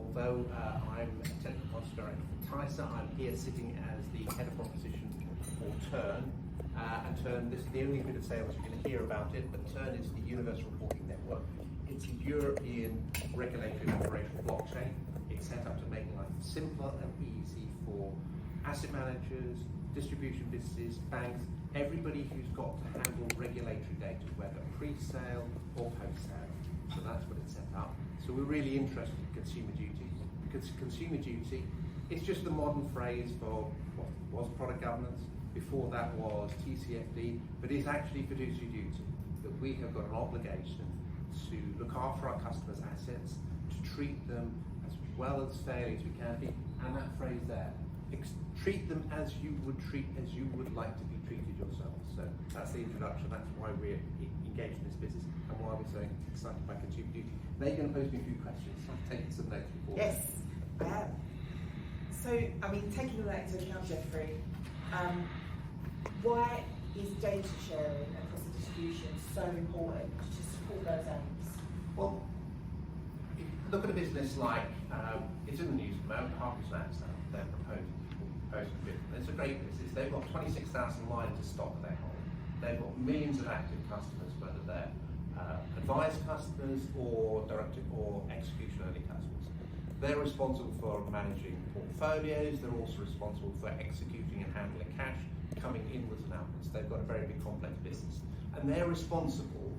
although I'm a technical cost director for TISA, I'm here sitting as the head of proposition for TURN. And TURN, this is the only bit of sales you're going to hear about it, but TURN is the Universal Reporting Network. It's a European regulatory and operational blockchain. It's set up to make life simpler and easy for asset managers, distribution businesses, banks, everybody who's got to handle regulatory data, whether pre-sale or post-sale. So that's what it's set up. So we're really interested in consumer duty, because consumer duty is just the modern phrase for what was product governance. Before that was TCFD, but it's actually fiduciary duty, that we have got an obligation to look after our customers' assets, to treat them as well as fairly as we can be, and that phrase there, treat them as you would like to be treated yourself. So that's the introduction, that's why we're engaged in this business and why we're so excited by consumer duty. Now you're going to pose me a few questions, so I've taken some notes before. Yes, I am. So, I mean, taking all that into account, Jeffrey, why is data sharing across the distribution so important to support those aims? Well, look at a business like, it's in the news at the moment, Harvey's they're proposing bid. It's a great business. They've got 26,000 lines of stock they hold. They've got millions of active customers, whether they're advised customers or directed or execution-only customers. They're responsible for managing portfolios. They're also responsible for executing and handling cash coming inwards and outwards. They've got a very big complex business. And they're responsible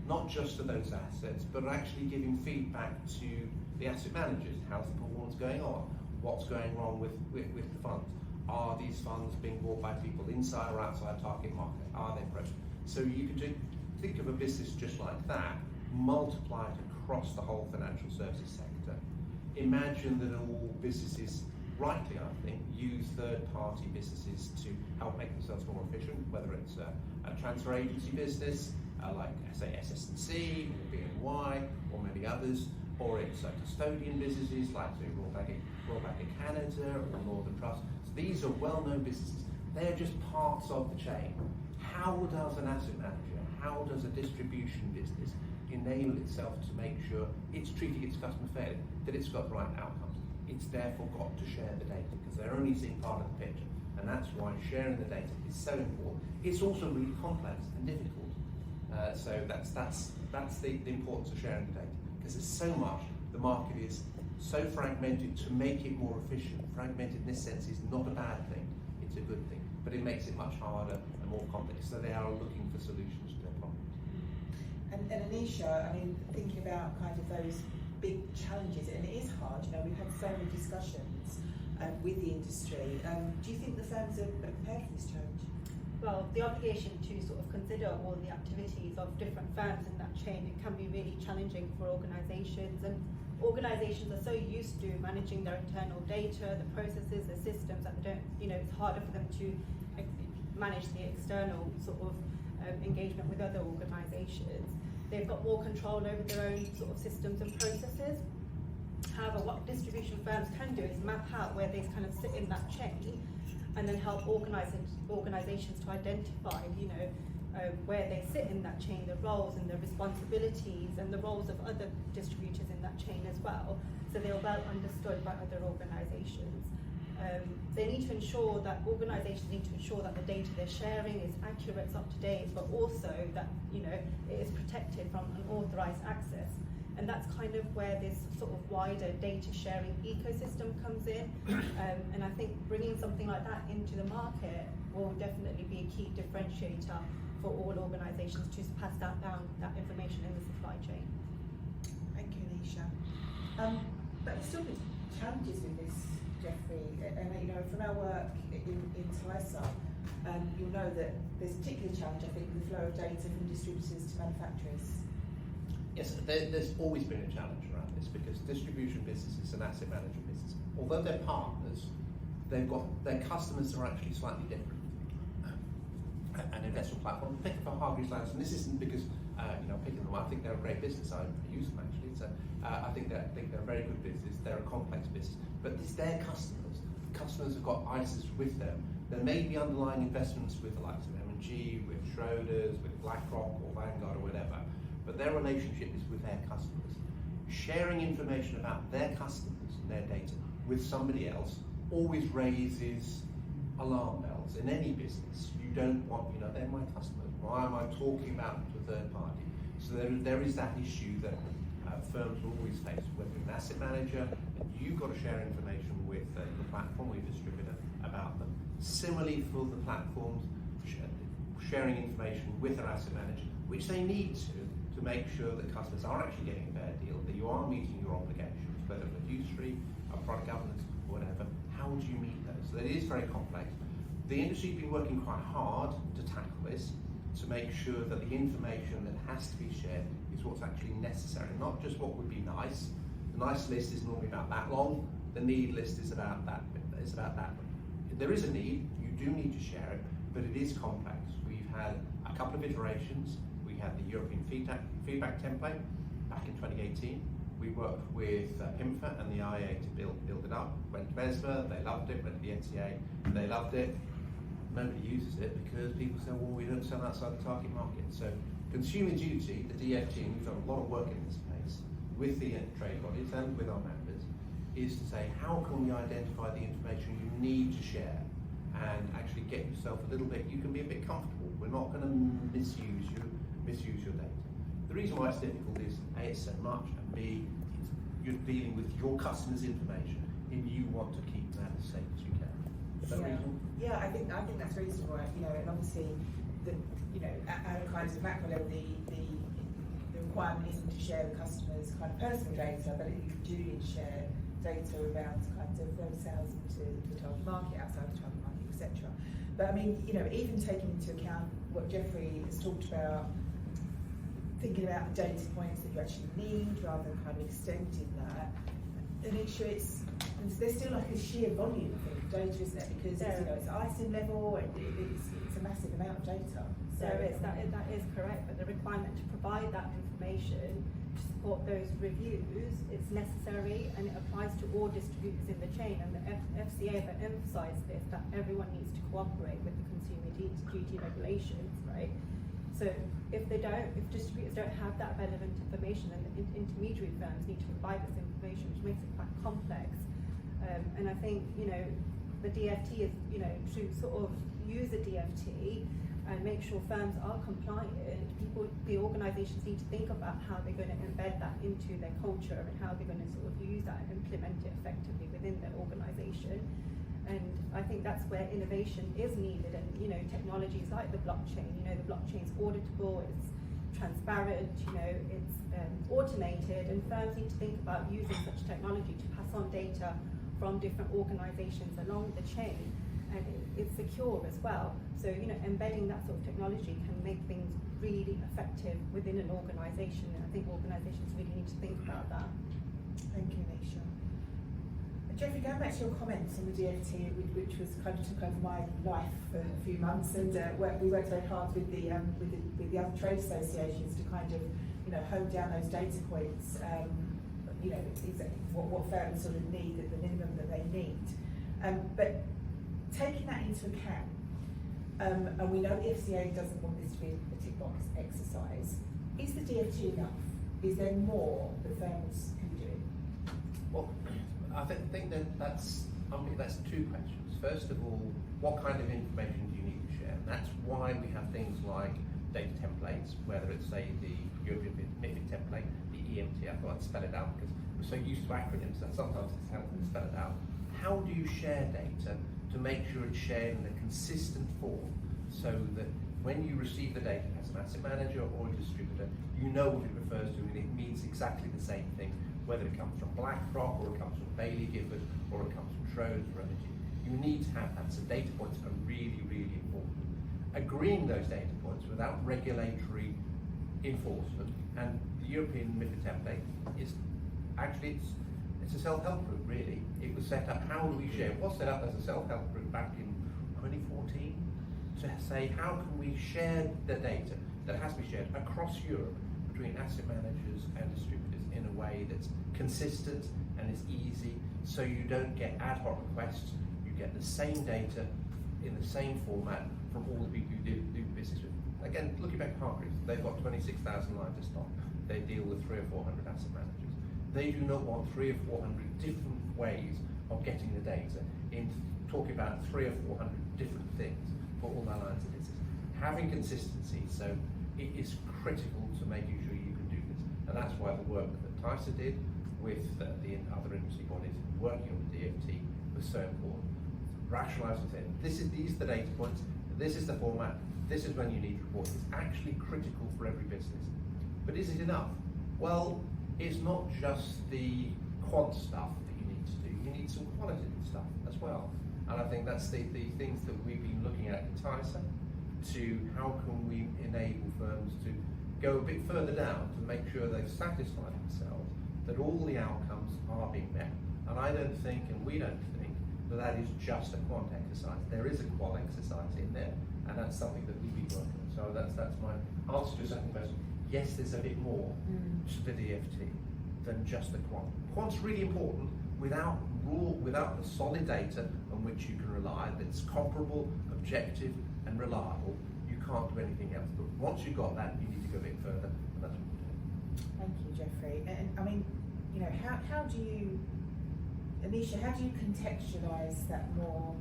not just for those assets, but actually giving feedback to the asset managers. How's the performance going on? What's going wrong with the funds? Are these funds being bought by people inside or outside target market? Are they present? So you can think of a business just like that, multiply it across the whole financial services sector. Imagine that all businesses, rightly I think, use third-party businesses to help make themselves more efficient, whether it's a transfer agency business, like say SS&C or BNY or many others, or it's custodian businesses like say Royal Bank of Canada or Northern Trust. So these are well-known businesses. They're just parts of the chain. How does an asset manager, how does a distribution business enable itself to make sure it's treating its customer fairly, that it's got the right outcomes? It's therefore got to share the data, because they're only seeing part of the picture, and that's why sharing the data is so important. It's also really complex and difficult. So that's the importance of sharing the data, because there's so much. The market is so fragmented. To make it more efficient, fragmented in this sense is not a bad thing, it's a good thing, but it makes it much harder and more complex, so they are looking for solutions to their problems. And Anisha, I mean, thinking about kind of those big challenges, and it is hard, you know, we've had so many discussions with the industry. Do you think the firms are prepared for this challenge? Well, the obligation to sort of consider all the activities of different firms in that chain, it can be really challenging for organisations, and organisations are so used to managing their internal data, the processes, the systems, that they don't, you know, it's harder for them to manage the external sort of engagement with other organisations. They've got more control over their own sort of systems and processes. However, what distribution firms can do is map out where they kind of sit in that chain, and then help organisations to identify, you know, where they sit in that chain, the roles and the responsibilities and the roles of other distributors in that chain as well, so they're well understood by other organisations. They need to ensure that organisations need to ensure that the data they're sharing is accurate, it's up to date, but also that, you know, it is protected from unauthorised access. And that's kind of where this sort of wider data sharing ecosystem comes in. And I think bringing something like that into the market will definitely be a key differentiator for all organisations to pass that information in the supply chain. Thank you, Anisha. But there's still been challenges with this, Jeffrey. And you know, from our work in TISA, you'll know that there's a particular challenge, I think, with the flow of data from distributors to manufacturers. Yes, there's always been a challenge around this, because distribution business is an asset management business. Although they're partners, they've got their customers are actually slightly different. An investment platform, pick up Hargreaves Lansdown. This isn't because you know, picking them up. I think they're a great business. I use them actually. So I think they're a very good business. They're a complex business, but it's their customers. The customers have got ISAs with them. There may be underlying investments with the likes of M&G, with Schroders, with BlackRock or Vanguard or whatever. But their relationship is with their customers. sharing information about their customers and their data with somebody else always raises alarm bells in any business. You don't want, they're my customers. Why am I talking about them to a third party? So there is that issue that firms will always face, whether you're an asset manager and you've got to share information with the platform or your distributor about them. Similarly for the platforms, sharing information with their asset manager, which they need to make sure that customers are actually getting a fair deal, that you are meeting your obligations, whether fiduciary, product governance, whatever. How do you meet those? So it is very complex. The industry's been working quite hard to tackle this, to make sure that the information that has to be shared is what's actually necessary, not just what would be nice. The nice list is normally about that long. The need list is about that. It's about that. There is a need. You do need to share it, but it is complex. We've had a couple of iterations. We had the European feedback template back in 2018. We worked with IMFA and the IA to build it up. Went to MESVA, they loved it. Went to the NTA, they loved it. Nobody uses it because people say, well, we don't sell outside the target market. So consumer duty, the DFT, and we've done a lot of work in this space with the trade bodies and with our members, is to say, how can we identify the information you need to share and actually get yourself a little bit, you can be a bit comfortable. We're not going to misuse your data. The reason why it's difficult is A, it's so much, and B, you're dealing with your customers' information and you want to keep that as safe as you can. Is that reasonable? Yeah, I think that's reasonable. And obviously, at a kind of macro level, the requirement isn't to share the customer's kind of personal data, but you do need to share data around kind of those sales into the target market, outside the target market, etc. But I mean, even taking into account what Jeffrey has talked about, thinking about the data points that you actually need rather than kind of extending that, and make sure there's still like a sheer volume of data, isn't it? Because it's ISIN level and it's a massive amount of data. So that is correct, but the requirement to provide that information to support those reviews, it's necessary and it applies to all distributors in the chain, and the FCA have emphasised this, that everyone needs to cooperate with the consumer duty regulations, right? So if distributors don't have that relevant information, then the intermediary firms need to provide this information, which makes it quite complex. And I think, the DFT is, to sort of use a DFT and make sure firms are compliant, the organisations need to think about how they're going to embed that into their culture and how they're going to sort of use that and implement it effectively within their organisation. And I think that's where innovation is needed, and technologies like the blockchain. The blockchain's auditable, it's transparent, it's automated, and firms need to think about using such technology to pass on data from different organisations along the chain, and it's secure as well. So embedding that sort of technology can make things really effective within an organisation, and I think organisations really need to think about that. Thank you, Anisha. Jeffrey, going back to your comments on the DFT, which was kind of took over my life for a few months, and we worked very hard with the other trade associations to kind of hone down those data points. Exactly what firms sort of need, at the minimum that they need. But taking that into account, and we know the FCA doesn't want this to be a tick box exercise. Is the DFT enough? Is there more that firms can do? Well, I think that's two questions. First of all, what kind of information do you need to share? And that's why we have things like data templates, whether it's, say, the European MiFID template, the EMT. I thought I'd spell it out because we're so used to acronyms that sometimes it's helpful to spell it out. How do you share data to make sure it's shared in a consistent form, so that when you receive the data as an asset manager or a distributor, you know what it refers to and it means exactly the same thing, whether it comes from BlackRock or it comes from Bailey Gifford or it comes from Schroders or Energy. You need to have that, so data points are really, really important. Agreeing those data points without regulatory enforcement, and the European MiFID template is actually, it's a self-help group, really. It was set up, how do we share? It was set up as a self-help group back in 2014 to say, how can we share the data that has to be shared across Europe between asset managers and distributors in a way that's consistent and is easy, so you don't get ad hoc requests, you get the same data in the same format from all the people you do business with. Again, looking back at Hargreaves, they've got 26,000 lines of stock. They deal with 300 or 400 asset managers. They do not want 300 or 400 different ways of getting the data in talking about 300 or 400 different things for all their lines of business. Having consistency, so it is critical to making sure you can do this. And that's why the work that TISA did with the other industry bodies working on the DFT was so important. Rationalise and say, these are the data points, this is the format, this is when you need reporting. It's actually critical for every business. But is it enough? Well, it's not just the quant stuff that you need to do, you need some qualitative stuff as well. And I think that's the things that we've been looking at in TISA, to how can we enable firms to go a bit further down to make sure they've satisfied themselves that all the outcomes are being met. And I don't think, and we don't think, that is just a quant exercise. There is a qual exercise in there, and that's something that we've been working on. So that's my answer to your second question. Yes, there's a bit more to the DFT than just the quant. Quant's really important. Without the solid data on which you can rely, that's comparable, objective, and reliable, you can't do anything else. But once you've got that, you need to go a bit further, and that's what we're doing. Thank you, Jeffrey. And I mean, you know, how do you, Anisha, how do you contextualise that more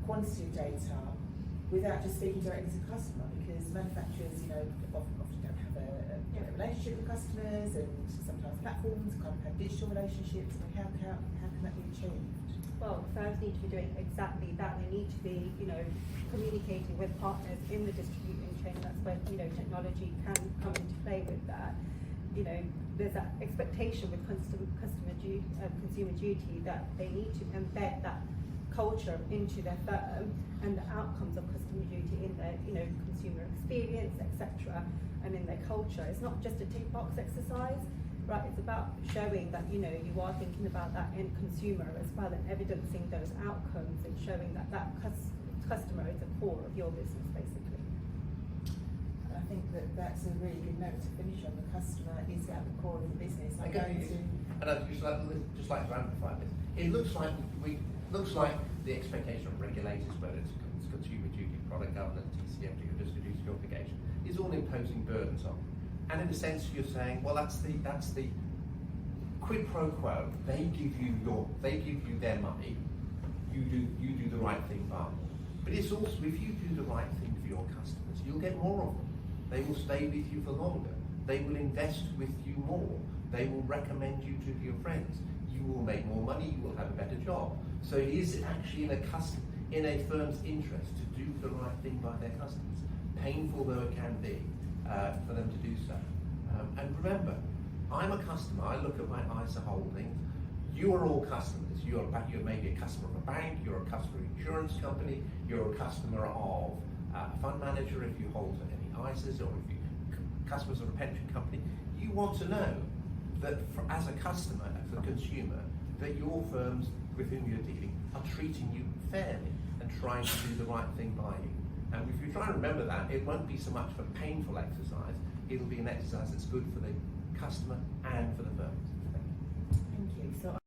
quantitative data without just speaking directly to the customer? Because manufacturers, you know, often don't have a relationship with customers, and sometimes platforms can't have digital relationships. I mean, how can that be achieved? Well, firms need to be doing exactly that. They need to be, you know, communicating with partners in the distributing chain. That's where, you know, technology can come into play with that. You know, there's that expectation with consumer duty that they need to embed that culture into their firm and the outcomes of customer duty in their, you know, consumer experience, etc., and in their culture. It's not just a tick box exercise, right? It's about showing that, you know, you are thinking about that end consumer as well, and evidencing those outcomes and showing that customer is the core of your business, basically. I think that's a really good note to finish on. The customer is at the core of the business. I'm going to. And I'd just like to amplify this. It looks like the expectation of regulators, whether it's consumer duty, product governance, TCFD, or distributor qualification, is all imposing burdens on. And in a sense, you're saying, well, that's the quid pro quo. They give you their money. You do the right thing by them. But it's also, if you do the right thing for your customers, you'll get more of them. They will stay with you for longer. They will invest with you more. They will recommend you to your friends. You will make more money. You will have a better job. So it is actually in a firm's interest to do the right thing by their customers, painful though it can be for them to do so. And remember, I'm a customer. I look at my ISA holdings. You are all customers. You're maybe a customer of a bank. You're a customer of an insurance company. You're a customer of a fund manager if you hold any ISAs, or if you're customers of a pension company. You want to know that as a customer, as a consumer, that your firms with whom you're dealing are treating you fairly and trying to do the right thing by you. And if you try and remember that, it won't be so much of a painful exercise. It'll be an exercise that's good for the customer and for the firms. Thank you. So